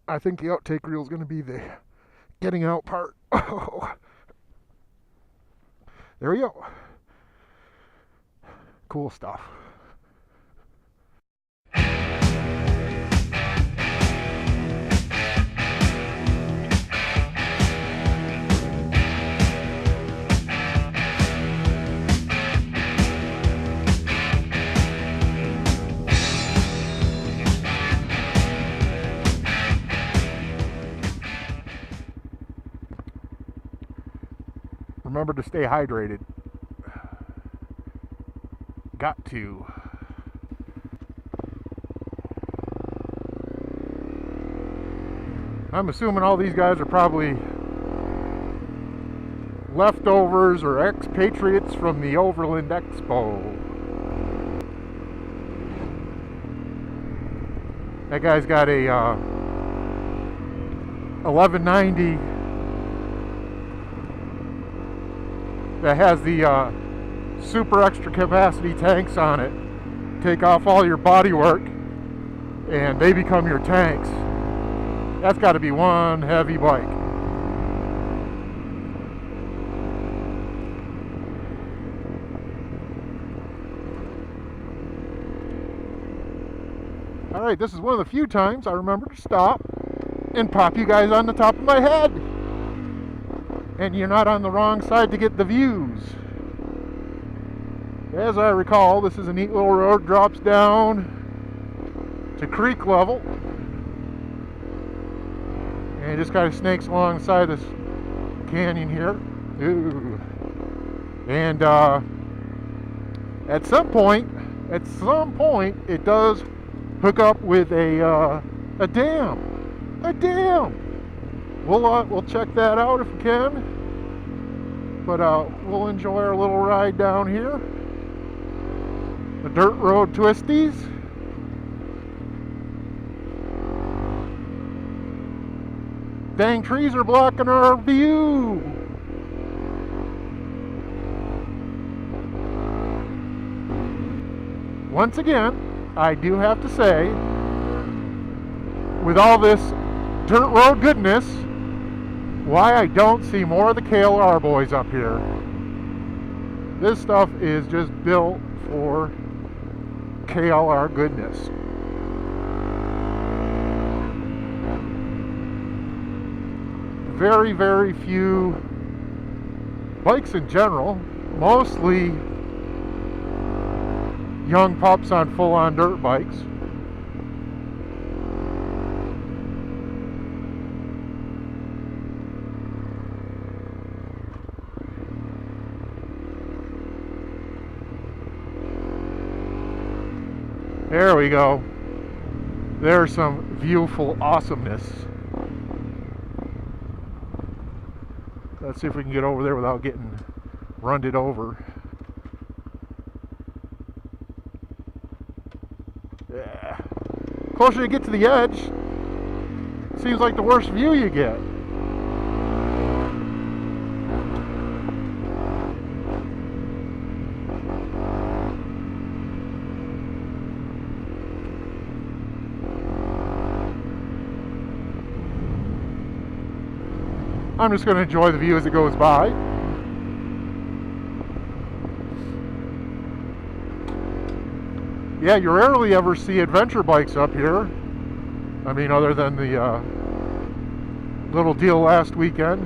I think the outtake reel is going to be the getting out part. Oh, there we go. Cool stuff. Remember to stay hydrated. Got to. I'm assuming all these guys are probably leftovers or expatriates from the Overland Expo. That guy's got a 1190 that has the super extra capacity tanks on it. Take off all your body work and they become your tanks. That's got to be one heavy bike. Alright, this is one of the few times I remember to stop and pop you guys on the top of my head. And you're not on the wrong side to get the views. As I recall, this is a neat little road, drops down to creek level. And it just kind of snakes alongside this canyon here. Ooh. And at some point, it does hook up with a dam. A dam. We'll check that out if we can. But we'll enjoy our little ride down here. The dirt road twisties. Dang trees are blocking our view. Once again, I do have to say, with all this dirt road goodness, why I don't see more of the KLR boys up here. This stuff is just built for KLR goodness. Very, very few bikes in general, mostly young pups on full-on dirt bikes. There we go. There's some viewful awesomeness. Let's see if we can get over there without getting runded over. Yeah. Closer you get to the edge, seems like the worse view you get. I'm just going to enjoy the view as it goes by. Yeah, you rarely ever see adventure bikes up here. I mean, other than the little deal last weekend.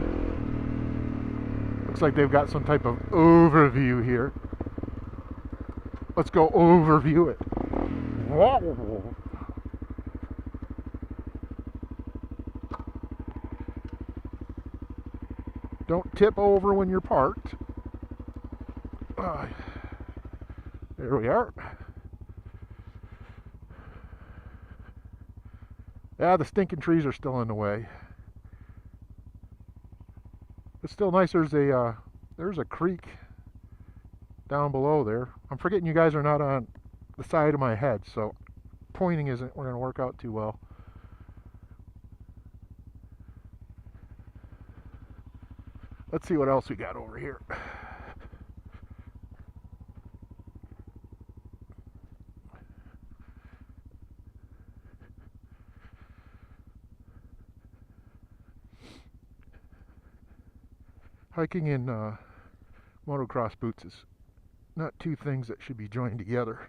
Looks like they've got some type of overview here. Let's go overview it. Whoa. Don't tip over when you're parked. There we are. Yeah, the stinking trees are still in the way. It's still nice. There's a creek down below there. I'm forgetting you guys are not on the side of my head, so pointing isn't going to work out too well. Let's see what else we got over here. hiking in motocross boots is not two things that should be joined together.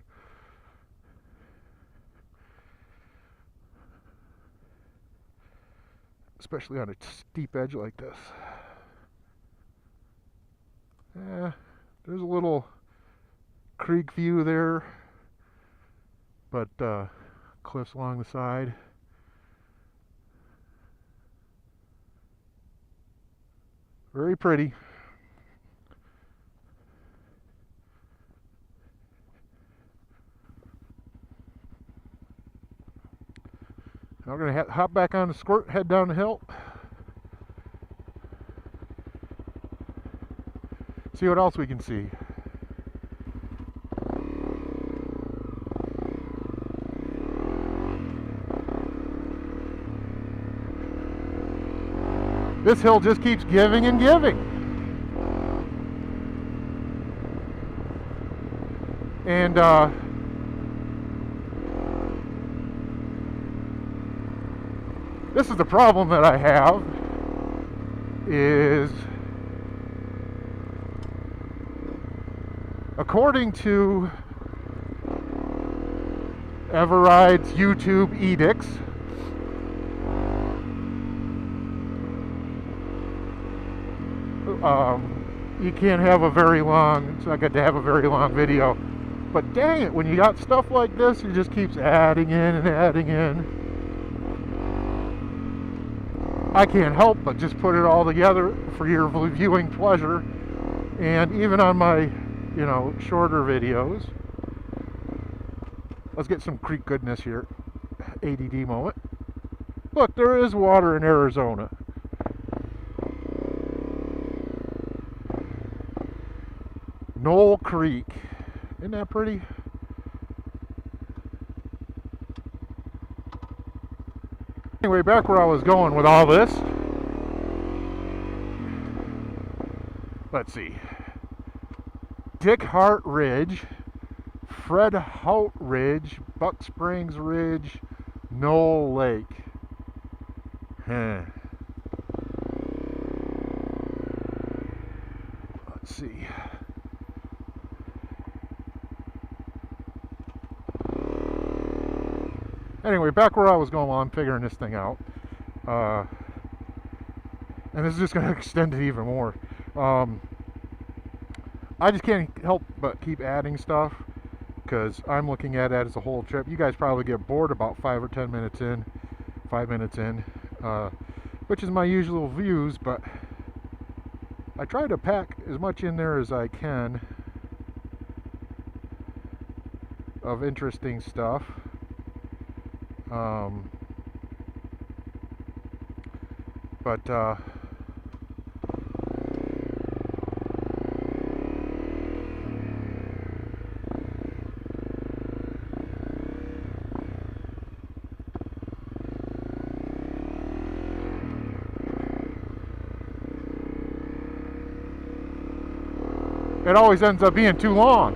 Especially on a steep edge like this. There's a little creek view there, but cliffs along the side. Very pretty. Now we're going to hop back on the squirt, head down the hill. See what else we can see. This hill just keeps giving and giving. And this is the problem that I have, is according to Everride's YouTube edicts, you can't have a very long, it's not good to have a very long video. But dang it, when you got stuff like this, it just keeps adding in and adding in. I can't help but just put it all together for your viewing pleasure. And even on my, shorter videos. Let's get some creek goodness here. ADD moment. Look, there is water in Arizona. Knoll Creek. Isn't that pretty? Anyway, back where I was going with all this. Let's see. Dick Hart Ridge, Fred Hout Ridge, Buck Springs Ridge, Knoll Lake. Let's see. Anyway, back where I was going while I'm figuring this thing out. And this is just going to extend it even more. I just can't help but keep adding stuff because I'm looking at it as a whole trip. You guys probably get bored about 5 or 10 minutes in, 5 minutes in, which is my usual views, but I try to pack as much in there as I can of interesting stuff. It always ends up being too long.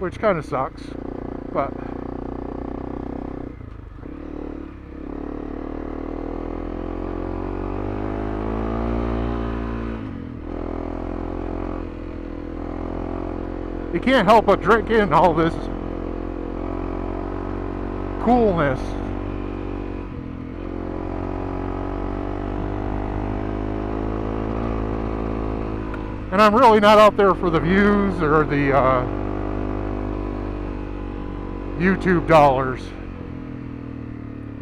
Which kind of sucks, but you can't help but drink in all this coolness. And I'm really not out there for the views or the YouTube dollars.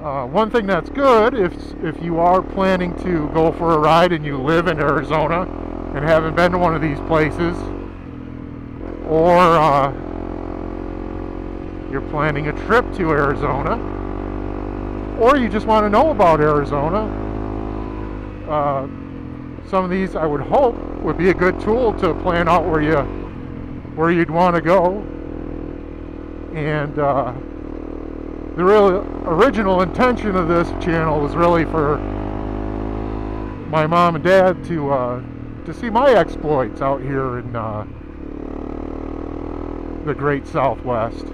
One thing that's good, if you are planning to go for a ride and you live in Arizona and haven't been to one of these places, or you're planning a trip to Arizona, or you just want to know about Arizona, some of these I would hope would be a good tool to plan out where you'd want to go. And the real original intention of this channel was really for my mom and dad to see my exploits out here in the Great Southwest.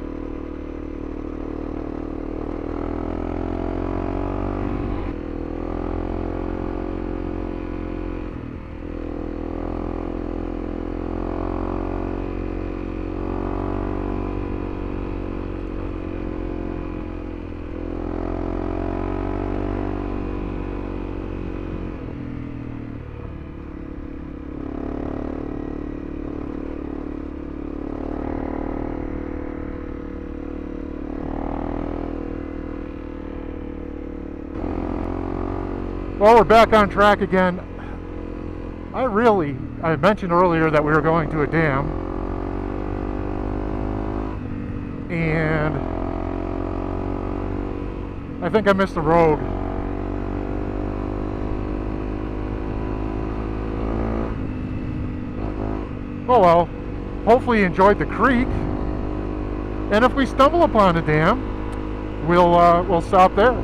Well, we're back on track again. I mentioned earlier that we were going to a dam, and I think I missed the road. Oh well, hopefully you enjoyed the creek, and if we stumble upon a dam, we'll stop there.